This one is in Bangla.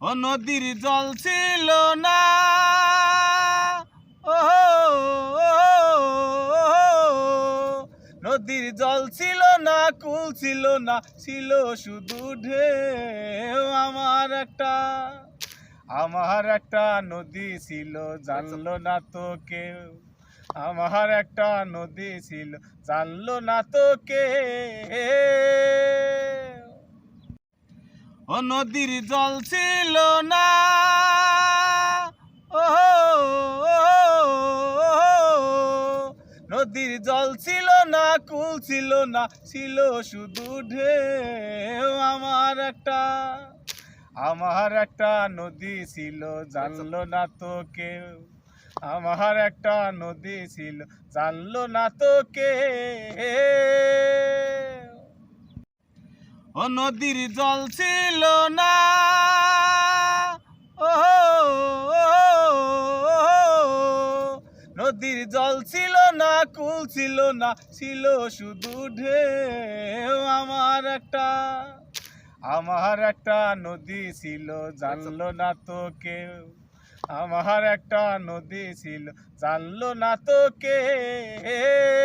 ও নদীর জল ছিল না, ও নদীর জল ছিল না, কুল ছিল না, ছিল শুধু ঢেউ। আমার একটা নদী ছিল, জানলো না তো কেউ। আমার একটা নদী ছিল, জানলো না তো কেউ। ও নদীর জল ছিল না, ও নদীর জল ছিল না, কুল ছিল না, ছিল শুধু ঢেউ। আমার একটা নদী ছিল, জানলো না তো কেউ। আমার একটা নদী ছিল, জানলো না তো কেউ। ও নদীর জল ছিল না, ও নদীর জল ছিল না, কুল ছিল না, ছিল শুধু ঢেউ। আমার একটা নদী ছিল, জানলো না তো কেউ। আমার একটা নদী ছিল, জানলো না তো কেউ।